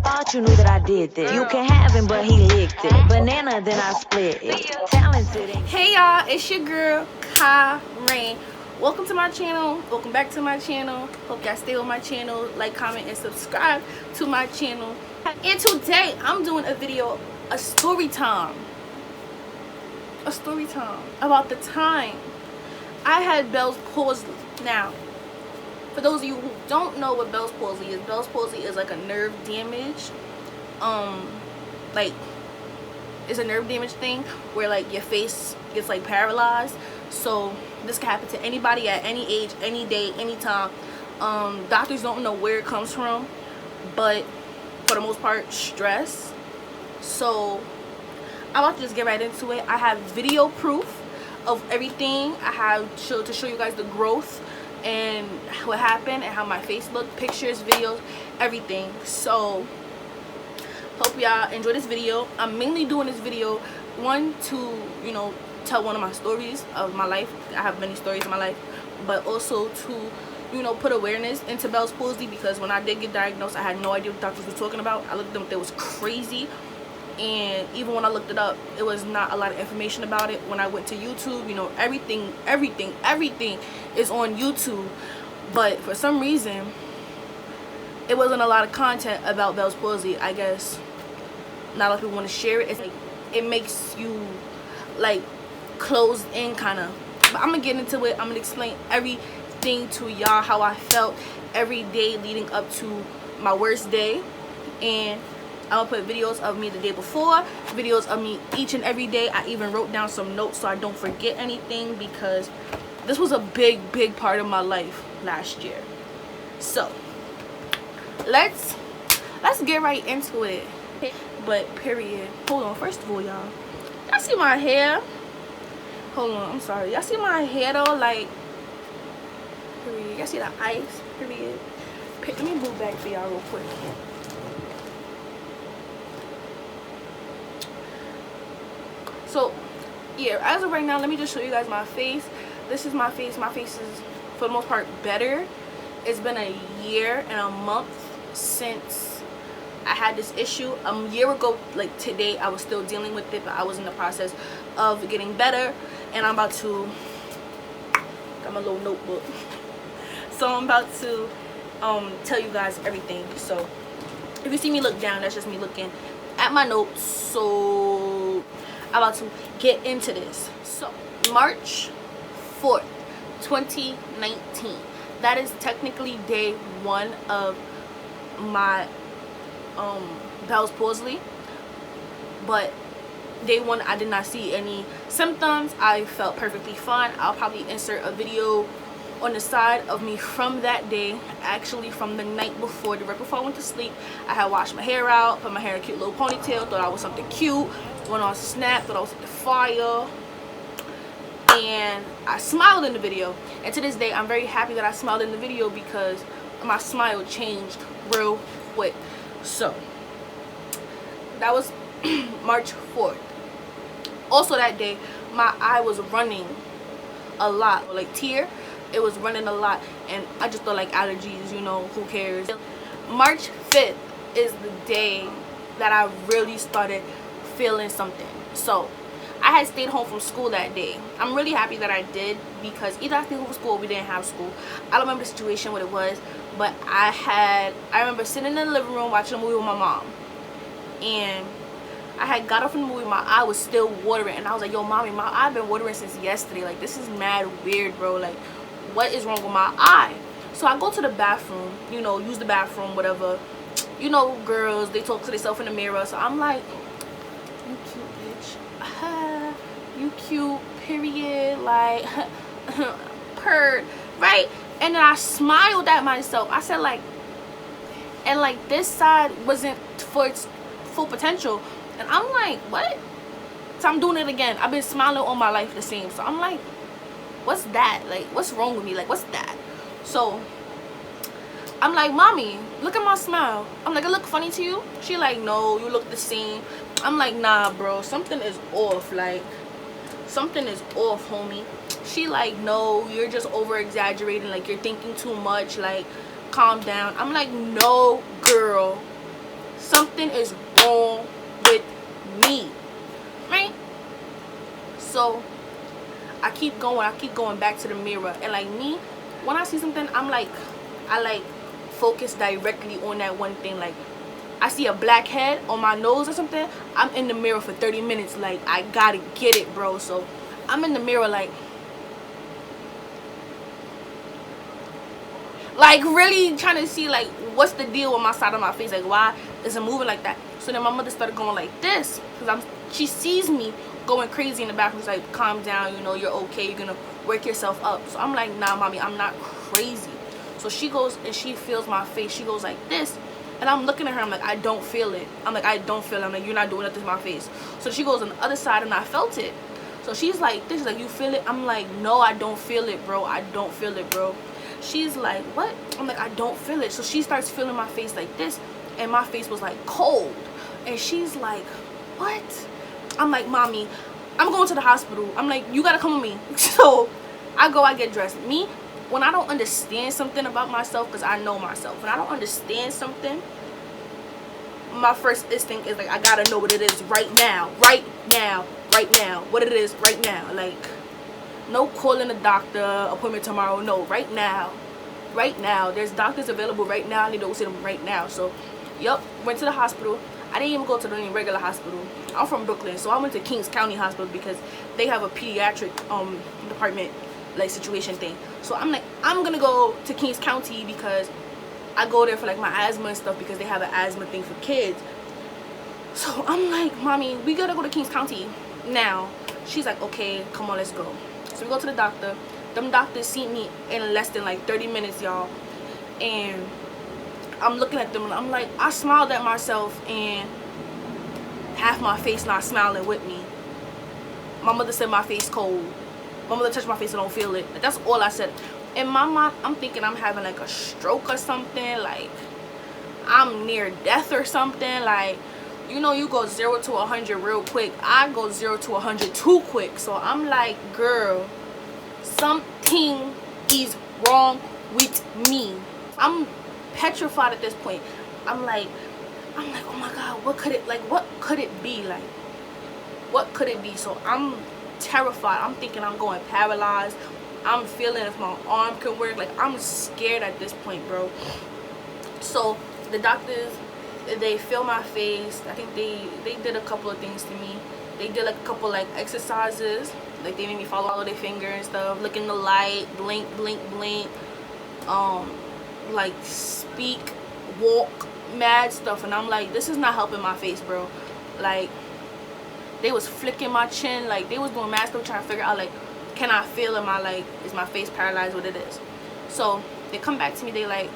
thought you knew that I did this. You can have him, but he licked it. Banana, then I split it. Talented. Hey y'all, it's your girl Karen. Welcome to my channel. Welcome back to my channel. Hope y'all stay on my channel. Like, comment, and subscribe to my channel. And today I'm doing a video, a story time about the time I had Bell's palsy. Now, for those of you who don't know what Bell's palsy is like a nerve damage. Like, it's a nerve damage thing where like your face gets like paralyzed. So this can happen to anybody at any age, any day, anytime. Doctors don't know where it comes from, but for the most part, stress. So I'm about to just get right into it. I have video proof of everything. I have to show you guys the growth and what happened and how my face looked, pictures, videos, everything. So hope y'all enjoy this video. I'm mainly doing this video one to, you know, tell one of my stories of my life. I have many stories in my life, but also to, you know, put awareness into Bell's palsy, because when I did get diagnosed, I had no idea what doctors were talking about. I looked at them, they was crazy, and even when I looked it up, it was not a lot of information about it. When I went to YouTube, you know, everything is on YouTube, but for some reason it wasn't a lot of content about Bell's palsy. I guess not a lot of people want to share it. It's like, it makes you like closed in kind of. But I'm gonna get into it. I'm gonna explain everything to y'all, how I felt every day leading up to my worst day, and I'm gonna put videos of me the day before, videos of me each and every day. I even wrote down some notes so I don't forget anything, because this was a big part of my life last year. So let's get right into it. But period. Hold on, first of all, y'all see my hair? Hold on, I'm sorry. Y'all see my hair though? Like, period. Y'all see the ice? Period. Let me move back for y'all real quick. So yeah, as of right now, let me just show you guys my face. This is my face. My face is for the most part better. It's been a year and a month since I had this issue. A year ago, like today, I was still dealing with it, but I was in the process of getting better. And I'm about to, got my little notebook, so I'm about to tell you guys everything. So if you see me look down, that's just me looking at my notes. So I'm about to get into this. So March 4th 2019, that is technically day one of my Bell's palsy, but day one I did not see any symptoms. I felt perfectly fine. I'll probably insert a video on the side of me from that day, actually from the night before, the right before I went to sleep. I had washed my hair out, put my hair in a cute little ponytail, thought I was something cute, went on Snap, thought I was something fire, and I smiled in the video. And to this day, I'm very happy that I smiled in the video, because my smile changed real quick. So that was March 4th. Also that day, my eye was running a lot, like tear. It was running a lot, and I just thought like allergies, you know, who cares. March 5th is the day that I really started feeling something. So I had stayed home from school that day. I'm really happy that I did, because either I stayed home from school or we didn't have school. I don't remember the situation, what it was, but I remember sitting in the living room watching a movie with my mom, and I had got off in the movie, my eye was still watering, and I was like, yo mommy, my eye been watering since yesterday. Like, this is mad weird, bro. Like, what is wrong with my eye? So I go to the bathroom, you know, use the bathroom, whatever. You know, girls, they talk to themselves in the mirror. So I'm like, you cute bitch. You cute, period. Like, purr, right? And then I smiled at myself. I said, like, and like this side wasn't for its full potential. And I'm like, what? So I'm doing it again. I've been smiling all my life the same. So I'm like, what's that? Like, what's wrong with me? Like, what's that? So I'm like, mommy, look at my smile. I'm like, it look funny to you? She like, no, you look the same. I'm like, nah, bro, something is off. Like, something is off, homie. She like, no, you're just over exaggerating, like you're thinking too much, like calm down. I'm like, no girl, something is wrong with me, right? So I keep going back to the mirror, and like me, when I see something, I like focus directly on that one thing. Like I see a black head on my nose or something, I'm in the mirror for 30 minutes. Like I gotta get it, bro. So I'm in the mirror like really trying to see like what's the deal with my side of my face, like why is it moving like that. So then my mother started going like this, because she sees me going crazy in the bathroom. She's like, calm down, you know, you're okay, you're gonna work yourself up. So I'm like, nah mommy, I'm not crazy. So she goes and she feels my face, she goes like this, and I'm looking at her, I'm like, I don't feel it. I'm like, you're not doing nothing to my face. So she goes on the other side, and I felt it. So she's like this, she's like, you feel it? I'm like, no, I don't feel it, bro. I don't feel it, bro. She's like, what? I'm like, I don't feel it. So she starts feeling my face like this, and my face was like cold. And she's like, what? I'm like, mommy, I'm going to the hospital. I'm like, you gotta come with me. So I get dressed. Me, when I don't understand something about myself, because I know myself, when I don't understand something, my first instinct is like, I gotta know what it is right now, what it is right now. Like, no calling a doctor appointment tomorrow. No, right now, there's doctors available right now. I need to go see them right now. So yep, went to the hospital. I didn't even go to the regular hospital. I'm from Brooklyn, so I went to Kings County Hospital because they have a pediatric department, like, situation thing. So I'm like, I'm gonna go to Kings County because I go there for like my asthma and stuff, because they have an asthma thing for kids. So I'm like, mommy, we gotta go to Kings County now. She's like, okay, come on, let's go. So we go to the doctor. Them doctors see me in less than like 30 minutes, y'all. And I'm looking at them and I'm like, I smiled at myself and half my face not smiling with me. My mother said my face cold. My mother touched my face and I don't feel it. That's all I said. In my mind, I'm thinking I'm having like a stroke or something. Like I'm near death or something. Like, you know, you go 0 to 100 real quick. I go 0 to 100 too quick. So I'm like, girl, something is wrong with me. I'm petrified at this point. I'm like, oh my god, what could it be? Like, what could it be? So I'm terrified. I'm thinking I'm going paralyzed. I'm feeling if my arm can work. Like, I'm scared at this point, bro. So the doctors, they feel my face. I think they did a couple of things to me. They did like a couple like exercises. Like, they made me follow their finger and stuff, look in the light, blink, blink, blink, like speak, walk, mad stuff. And I'm like, this is not helping my face, bro. Like, they was flicking my chin, like they was doing mad stuff trying to figure out, like, can I feel, am I like, is my face paralyzed, what it is. So they come back to me, they like,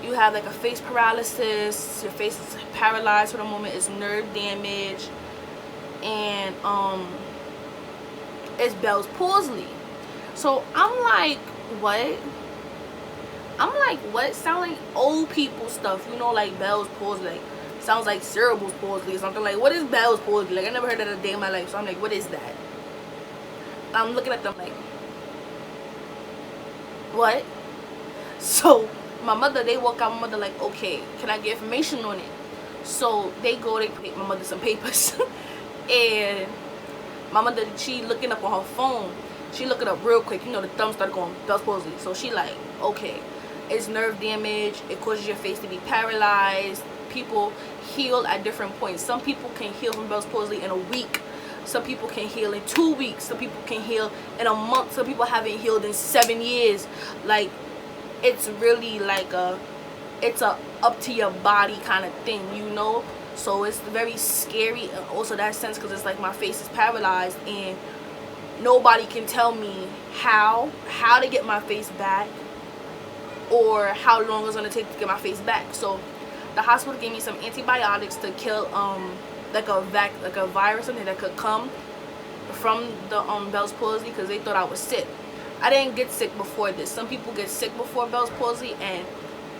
you have like a face paralysis, your face is paralyzed for the moment, it's nerve damage, and it's Bell's palsy. So I'm like, what? Sound like old people stuff, you know, like Bell's palsy, like sounds like cerebral palsy or something. Like, what is Bell's palsy? Like, I never heard that a day in my life. So I'm like, what is that? I'm looking at them like, what? So my mother, they walk out. My mother like, okay, can I get information on it? So they go, they pay my mother some papers. And my mother, she looking up on her phone. She look it up real quick. You know, the thumb started going, Bell's palsy. So she like, okay, it's nerve damage. It causes your face to be paralyzed. People heal at different points. Some people can heal from Bell's palsy in a week. Some people can heal in 2 weeks. Some people can heal in a month. Some people haven't healed in 7 years. Like, it's really like it's a up to your body kind of thing, you know. So it's very scary also that sense, because it's like my face is paralyzed and nobody can tell me how to get my face back or how long it's going to take to get my face back. So the hospital gave me some antibiotics to kill like a virus, something that could come from the Bell's palsy, because they thought I was sick. I didn't get sick before this. Some people get sick before Bell's palsy and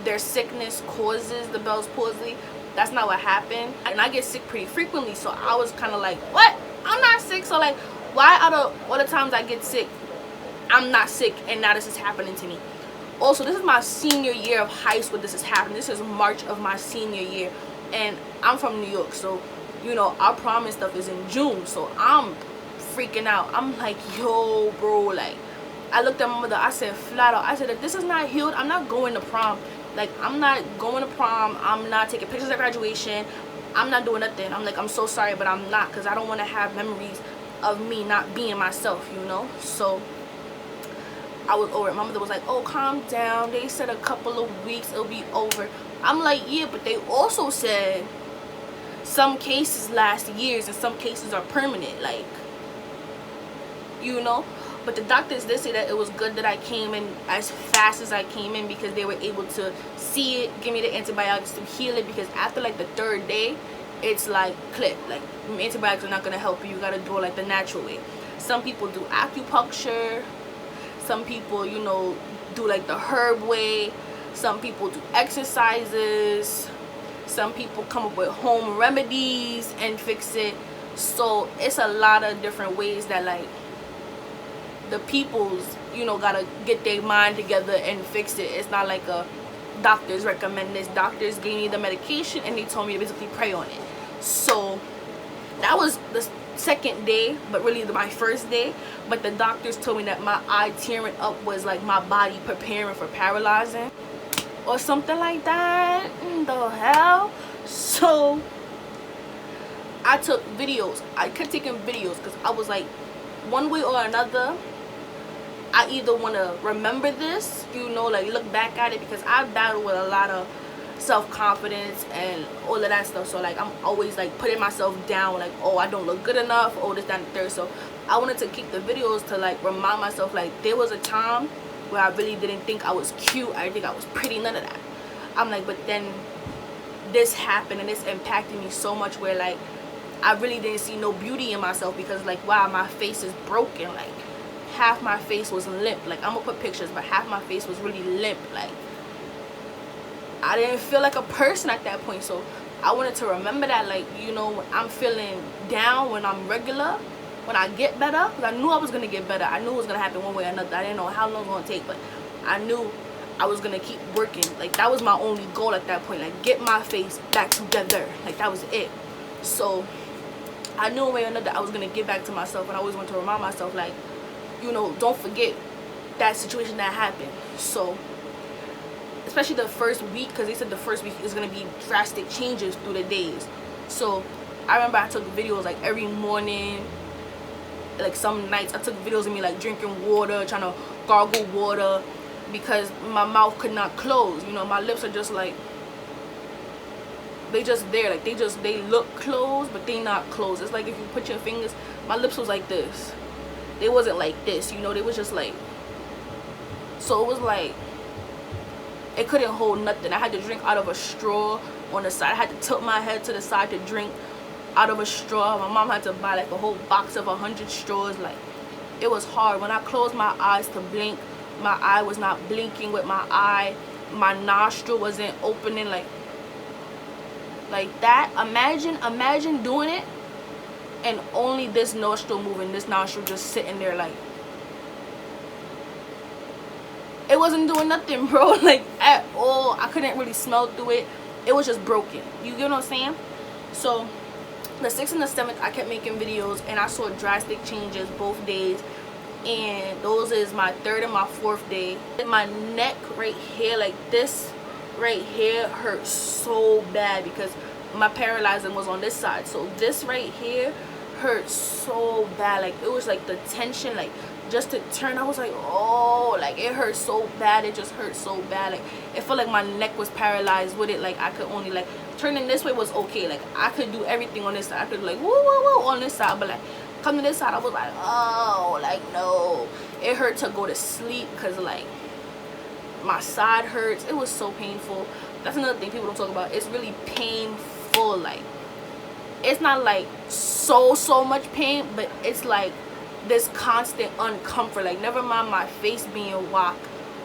their sickness causes the Bell's palsy. That's not what happened. And I get sick pretty frequently, so I was kind of like, what? I'm not sick. So like, why out of all the times I get sick, I'm not sick, and now this is happening to me? Also, this is my senior year of high school. This is happening. This is March of my senior year. and I'm from New York, so you know our prom and stuff is in June. So I'm freaking out. I'm like, yo, bro, like I looked at my mother. I said flat out, I said, if this is not healed, I'm not going to prom. Like, I'm not going to prom. I'm not taking pictures at graduation. I'm not doing nothing. I'm like, I'm so sorry, but I'm not, because I don't want to have memories of me not being myself, you know. So I was over it. My mother was like, oh, calm down, they said a couple of weeks it'll be over. I'm like, yeah, but they also said some cases last years and some cases are permanent, like, you know. But the doctors did say that it was good that I came in as fast as I came in, because they were able to see it, give me the antibiotics to heal it, because after like the 3rd day, it's like clip, like antibiotics are not going to help you. You got to do it like the natural way. Some people do acupuncture, some people, you know, do like the herb way, some people do exercises, some people come up with home remedies and fix it. So it's a lot of different ways that like the people's, you know, gotta get their mind together and fix it. It's not like a doctors recommend this. Doctors gave me the medication and they told me to basically pray on it. So that was the 2nd day, but really my 1st day. But the doctors told me that my eye tearing up was like my body preparing for paralyzing or something like that. The hell. So I took videos. I kept taking videos because I was like, one way or another, I either want to remember this, you know, like look back at it, because I battle with a lot of self-confidence and all of that stuff. So like I'm always like putting myself down, like, oh, I don't look good enough, oh, this, that, and the third. So I wanted to keep the videos to like remind myself, like, there was a time where I really didn't think I was cute, I didn't think I was pretty, none of that. I'm like, but then this happened and this impacted me so much where like I really didn't see no beauty in myself, because like, wow, my face is broken. Like half my face was limp. Like, I'm gonna put pictures, but half my face was really limp. Like I didn't feel like a person at that point. So I wanted to remember that, like, you know, when I'm feeling down, when I'm regular, when I get better, because I knew I was gonna get better. I knew it was gonna happen one way or another. I didn't know how long it was gonna take, but I knew I was gonna keep working. Like that was my only goal at that point, like get my face back together. Like that was it. So I knew one way or another I was gonna get back to myself, and I always want to remind myself, like, you know, don't forget that situation that happened. So especially the first week, because they said the first week is gonna be drastic changes through the days. So I remember I took videos like every morning, like some nights I took videos of me like drinking water, trying to gargle water, because my mouth could not close. You know, my lips are just like, they just there, like they look closed, but they not closed. It's like if you put your fingers, my lips was like this. They wasn't like this, you know, they was just like, so it was like it couldn't hold nothing. I had to drink out of a straw on the side. I had to tilt my head to the side to drink out of a straw. My mom had to buy like a whole box of 100 straws. Like, it was hard. When I closed my eyes to blink, my eye was not blinking with my eye. My nostril wasn't opening like that. Imagine doing it and only this nostril moving, this nostril just sitting there. Like, it wasn't doing nothing, bro, like at all. I couldn't really smell through it. It was just broken. You get what I'm saying? So the 6th and the 7th I kept making videos, and I saw drastic changes both days. And those is my 3rd and my 4th day. My neck right here, like this right here, hurt so bad because my paralyzing was on this side. So this right here hurt so bad. Like, it was like the tension, like just to turn, I was like, oh, like it hurt so bad. It just hurt so bad. Like, it felt like my neck was paralyzed with it. Like, I could only, like, turning this way was okay. Like, I could do everything on this side. I could like woo woo woo on this side, but like come to this side, I was like, oh, like no. It hurt to go to sleep because like my side hurts. It was so painful. That's another thing people don't talk about. It's really painful. Like, it's not like so much pain, but it's like this constant uncomfort. Like, never mind my face being whack,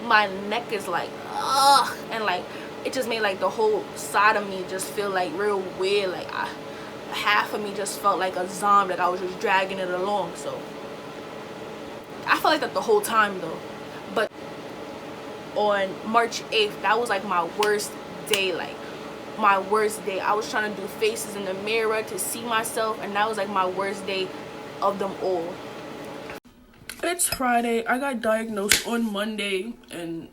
my neck is like ugh, and like it just made like the whole side of me just feel like real weird. Like, half of me just felt like a zombie, like I was just dragging it along. So I felt like that the whole time though. But on March 8th, that was like my worst day. Like, my worst day. I was trying to do faces in the mirror to see myself, and that was like my worst day of them all. It's Friday. I got diagnosed on Monday, and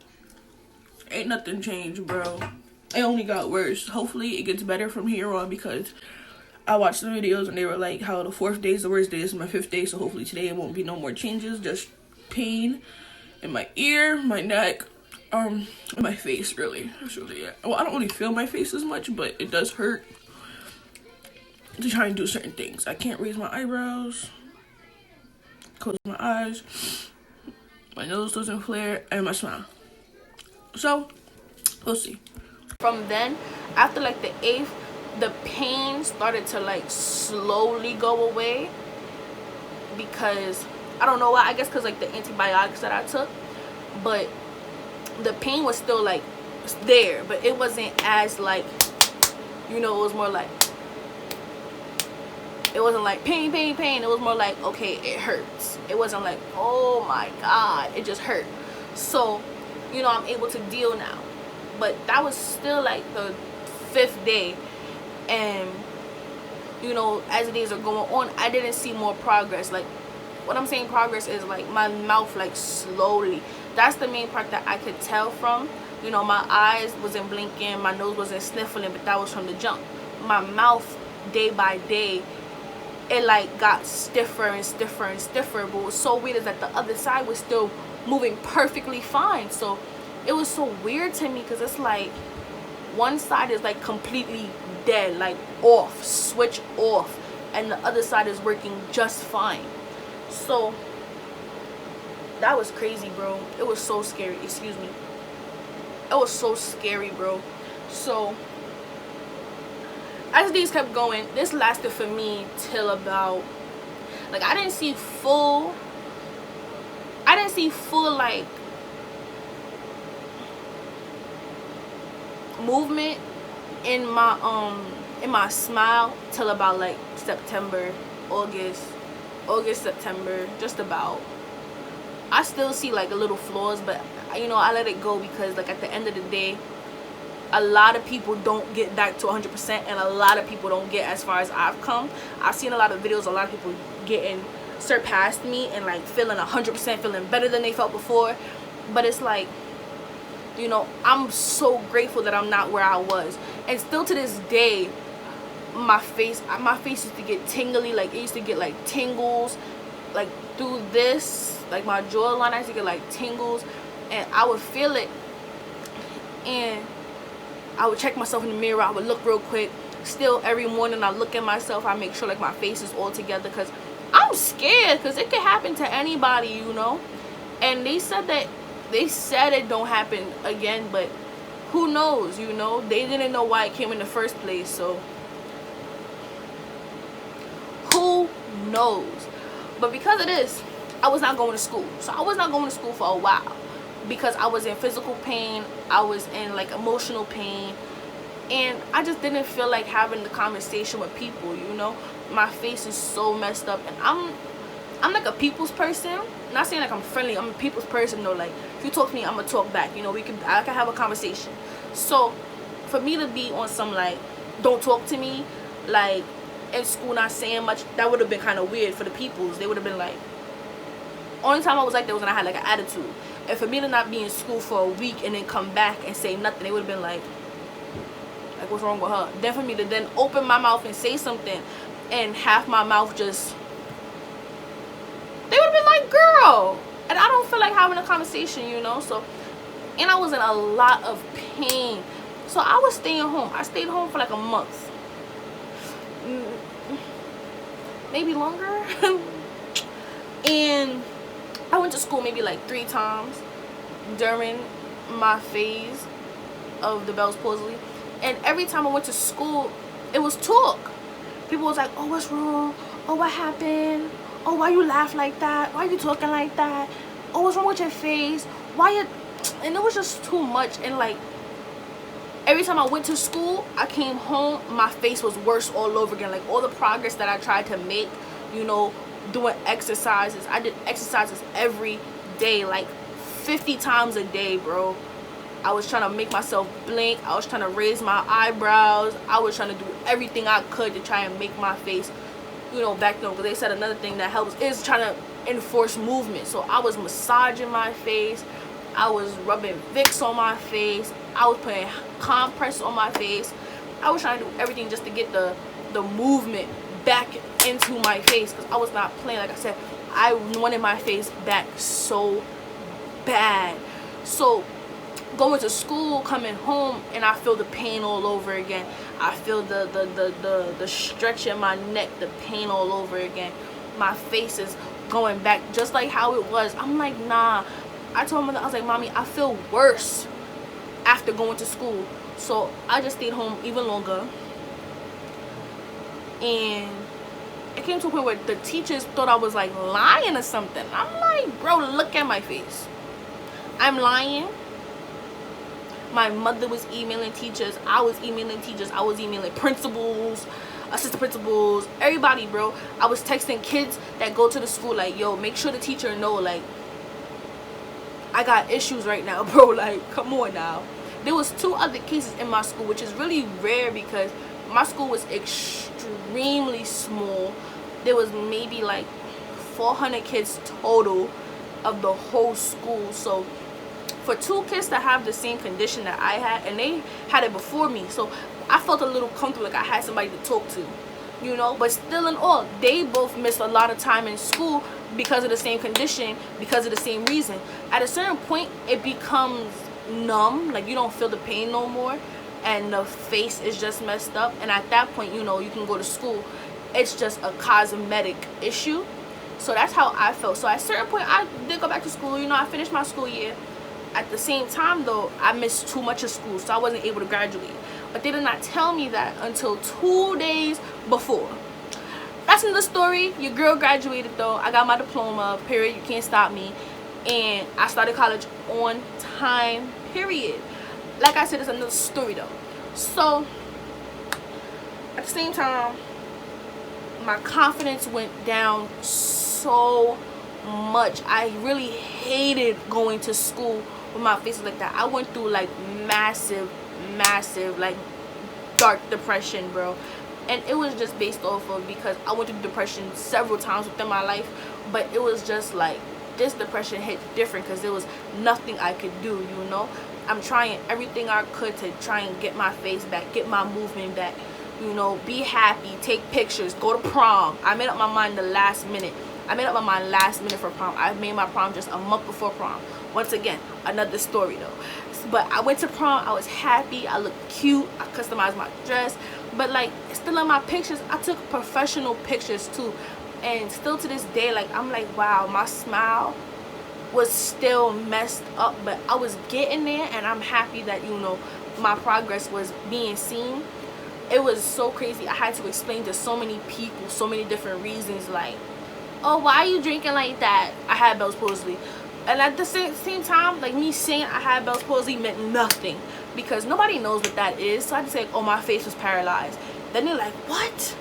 ain't nothing changed, bro. It only got worse. Hopefully it gets better from here on, because I watched the videos and they were like how the 4th day is the worst day. This is my 5th day, so hopefully today it won't be no more changes, just pain in my ear, my neck, and my face, really. That's really it. Well, I don't really feel my face as much, but it does hurt to try and do certain things. I can't raise my eyebrows, close my eyes, my nose doesn't flare, and my smile. So we'll see. From then, after like the 8th, the pain started to like slowly go away, because I don't know why. I guess because like the antibiotics that I took, but the pain was still like there, but it wasn't as like, you know, it was more like, it wasn't like pain. It was more like, okay, it hurts. It wasn't like, oh my god, it just hurt. So, you know, I'm able to deal now. But that was still like the 5th day, and you know, as the days are going on, I didn't see more progress. Like, what I'm saying progress is like my mouth like slowly, that's the main part that I could tell from. You know, my eyes wasn't blinking, my nose wasn't sniffling, but that was from the jump. My mouth, day by day, it like got stiffer and stiffer and stiffer. But what's so weird is that the other side was still moving perfectly fine. So it was so weird to me, because it's like one side is like completely dead, like off, switch off, and the other side is working just fine. So that was crazy, bro. It was so scary. Excuse me. It was so scary, bro. So as these kept going, this lasted for me till about, like, I didn't see full like movement in my smile till about like September, August, September, just about. I still see like a little flaws, but you know, I let it go, because like at the end of the day, a lot of people don't get back to 100%, and a lot of people don't get as far as I've come. I've seen a lot of videos, a lot of people getting surpassed me and like feeling 100%, feeling better than they felt before. But it's like, you know, I'm so grateful that I'm not where I was. And still to this day, my face used to get tingly. Like, it used to get like tingles like through this, like my jawline. I used to get like tingles, and I would feel it, and I would check myself in the mirror. I would look real quick. Still every morning I look at myself, I make sure like my face is all together, because I'm scared, because it could happen to anybody, you know. And they said it don't happen again, but who knows, you know. They didn't know why it came in the first place, so who knows. But because of this, I was not going to school. So I was not going to school for a while, because I was in physical pain, I was in like emotional pain, and I just didn't feel like having the conversation with people, you know. My face is so messed up, and I'm like a people's person. Not saying like I'm friendly, I'm a people's person though. Like, if you talk to me, I'm gonna talk back, you know. I can have a conversation. So for me to be on some like don't talk to me, like in school not saying much, that would have been kind of weird for the peoples. They would have been like, only time I was like that was when I had like an attitude. And for me to not be in school for a week and then come back and say nothing, they would have been like what's wrong with her? Then for me to then open my mouth and say something, and half my mouth just, they would have been like, girl. And I don't feel like having a conversation, you know. So, and I was in a lot of pain, so I was staying home. I stayed home for like a month, maybe longer. And I went to school maybe like 3 times during my phase of the Bell's palsy, and every time I went to school, it was talk. People was like, oh, what's wrong? Oh, what happened? Oh, why you laugh like that? Why you talking like that? Oh, what's wrong with your face? Why you... And it was just too much. And like, every time I went to school, I came home, my face was worse all over again. Like, all the progress that I tried to make, you know, doing exercises. I did exercises every day, like 50 times a day, bro. I was trying to make myself blink. I was trying to raise my eyebrows. I was trying to do everything I could to try and make my face, you know, back then. Because they said another thing that helps is trying to enforce movement. So I was massaging my face. I was rubbing Vicks on my face. I was putting compress on my face. I was trying to do everything just to get the movement back into my face, because I was not playing. Like I said, I wanted my face back so bad. So going to school, coming home, and I feel the pain all over again. I feel the stretch in my neck, the pain all over again. My face is going back just like how it was. I'm like, nah. I told my mother, I was like, Mommy, I feel worse after going to school. So I just stayed home even longer. And it came to a point where the teachers thought I was like lying or something. I'm like, bro, look at my face. I'm lying. My mother was emailing teachers. I was emailing teachers. I was emailing principals, assistant principals, everybody, bro. I was texting kids that go to the school like, yo, make sure the teacher know, like, I got issues right now, bro. Like, come on now. There was 2 other cases in my school, which is really rare because my school was extremely small. There was maybe like 400 kids total of the whole school. So for 2 kids to have the same condition that I had, and they had it before me, so I felt a little comfortable, like I had somebody to talk to, you know. But still in all, they both missed a lot of time in school because of the same condition, because of the same reason. At a certain point, it becomes numb, like you don't feel the pain no more, and the face is just messed up. And at that point, you know, you can go to school. It's just a cosmetic issue. So that's how I felt. So at a certain point, I did go back to school. You know, I finished my school year. At the same time, though, I missed too much of school, so I wasn't able to graduate. But they did not tell me that until 2 days before. That's another story. Your girl graduated, though. I got my diploma, period. You can't stop me. And I started college on time, period. Like I said, it's another story, though. So at the same time, my confidence went down so much. I really hated going to school with my face like that. I went through like massive like dark depression, bro. And it was just based off of, because I went through depression several times within my life, but it was just like this depression hit different because there was nothing I could do, you know. I'm trying everything I could to try and get my face back, get my movement back, you know, be happy, take pictures, go to prom. I made up my mind the last minute. I made up my mind last minute for prom. I made my prom just a month before prom. Once again, another story though. But I went to prom. I was happy. I looked cute. I customized my dress. But like, still in my pictures, I took professional pictures too. And still to this day, like, I'm like, wow, my smile was still messed up. But I was getting there, and I'm happy that, you know, my progress was being seen. It was so crazy. I had to explain to so many people, so many different reasons, like, oh, why are you drinking like that? I had Bell's palsy. And at the same time, like, me saying I had Bell's palsy meant nothing, because nobody knows what that is. So I just say, oh, my face was paralyzed. Then they're like, what?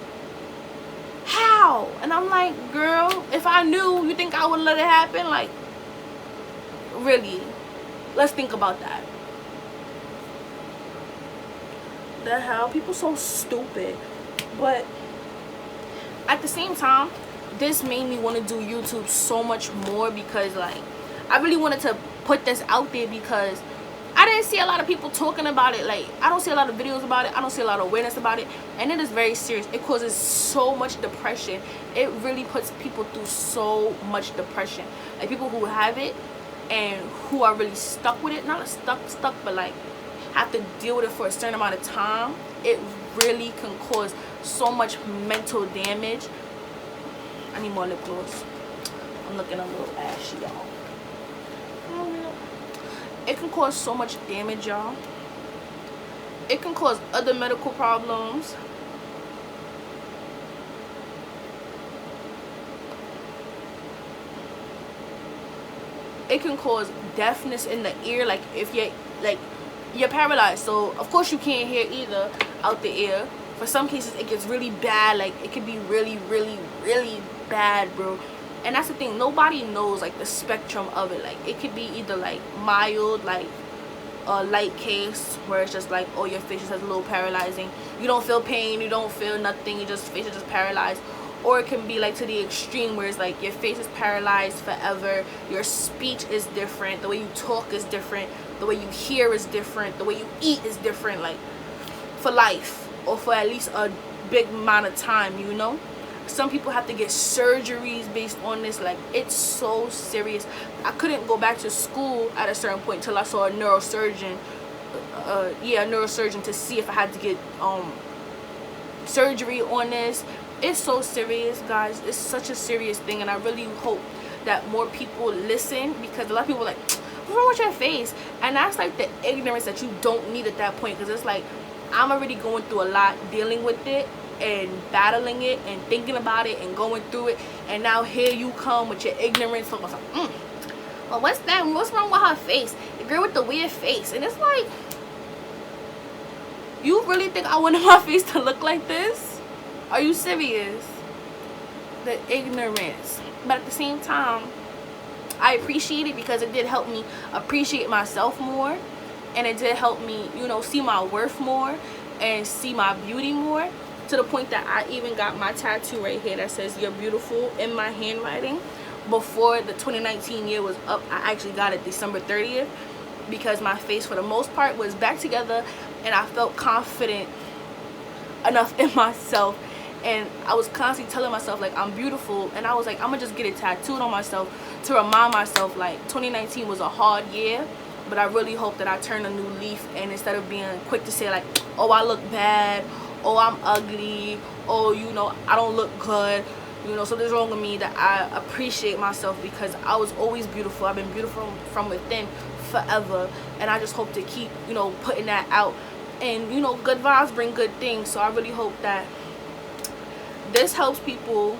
How? And I'm like, girl, if I knew, you think I would let it happen? Like, really? Let's think about that. The hell? People so stupid. But at the same time, this made me want to do YouTube so much more, because like, I really wanted to put this out there, because I didn't see a lot of people talking about it. Like, I don't see a lot of videos about it. I don't see a lot of awareness about it. And it is very serious. It causes so much depression. It really puts people through so much depression. Like, people who have it and who are really stuck with it. Not stuck, but like have to deal with it for a certain amount of time. It really can cause so much mental damage. I need more lip gloss. I'm looking a little ashy, y'all. It can cause so much damage, y'all. It can cause other medical problems. It can cause deafness in the ear. Like, if you're paralyzed, so of course you can't hear either out the ear. For some cases it gets really bad. Like, it could be really bad, bro. And that's the thing, nobody knows like the spectrum of it. Like, it could be either like mild, like a light case where it's just like, oh, your face just has a little paralyzing, you don't feel pain, you don't feel nothing, your face is just paralyzed. Or it can be like to the extreme where it's like your face is paralyzed forever, your speech is different, the way you talk is different, the way you hear is different, the way you eat is different, like for life, or for at least a big amount of time, you know. Some people have to get surgeries based on this. Like, it's so serious. I couldn't go back to school at a certain point until I saw a neurosurgeon, a neurosurgeon, to see if I had to get surgery on this. It's so serious, guys. It's such a serious thing, and I really hope that more people listen, because a lot of people are like, what's wrong with your face? And that's like the ignorance that you don't need at that point, because it's like, I'm already going through a lot dealing with it and battling it and thinking about it and going through it, and now here you come with your ignorance, talking about something, well, what's that? What's wrong with her face? The girl with the weird face. And it's like, you really think I wanted my face to look like this? Are you serious? The ignorance. But at the same time, I appreciate it, because it did help me appreciate myself more, and it did help me, you know, see my worth more and see my beauty more, to the point that I even got my tattoo right here that says "You're beautiful" in my handwriting. Before the 2019 year was up, I actually got it December 30th, because my face for the most part was back together, and I felt confident enough in myself, and I was constantly telling myself like I'm beautiful, and I was like, I'm gonna just get it tattooed on myself to remind myself like 2019 was a hard year, but I really hope that I turn a new leaf, and instead of being quick to say like, oh, I look bad, oh, I'm ugly, oh, you know, I don't look good, you know, something's wrong with me, that I appreciate myself, because I was always beautiful. I've been beautiful from within forever, and I just hope to keep, you know, putting that out. And, you know, good vibes bring good things, so I really hope that this helps people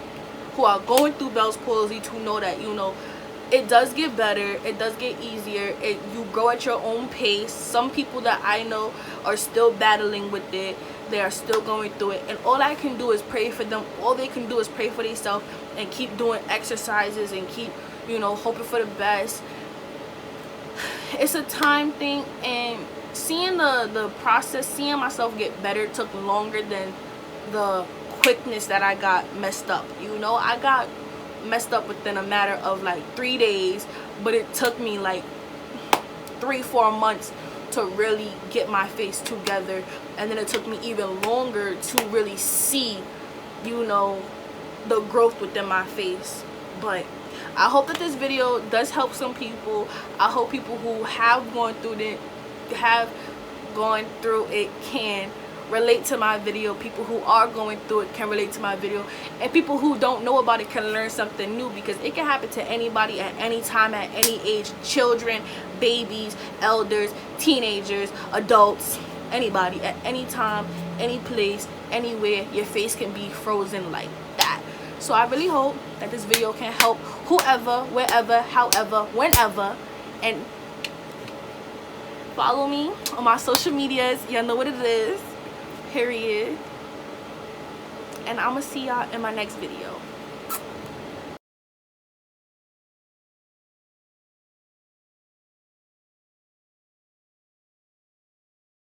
who are going through Bell's palsy to know that, you know, it does get better, it does get easier, you grow at your own pace. Some people that I know are still battling with it, they are still going through it, and all I can do is pray for them. All they can do is pray for themselves and keep doing exercises and keep, you know, hoping for the best. It's a time thing, and seeing the process, seeing myself get better took longer than the quickness that I got messed up. You know, I got messed up within a matter of like 3 days, but it took me like 3-4 months to really get my face together, and then it took me even longer to really see, you know, the growth within my face. But I hope that this video does help some people. I hope people who have gone through it can relate to my video. People who are going through it can relate to my video, and people who don't know about it can learn something new, because it can happen to anybody at any time, at any age. Children, babies, elders, teenagers, adults, anybody at any time, any place, anywhere. Your face can be frozen like that. So I really hope that this video can help whoever, wherever, however, whenever. And follow me on my social medias. Y'all know what it is. Period. And I'm gonna see y'all in my next video.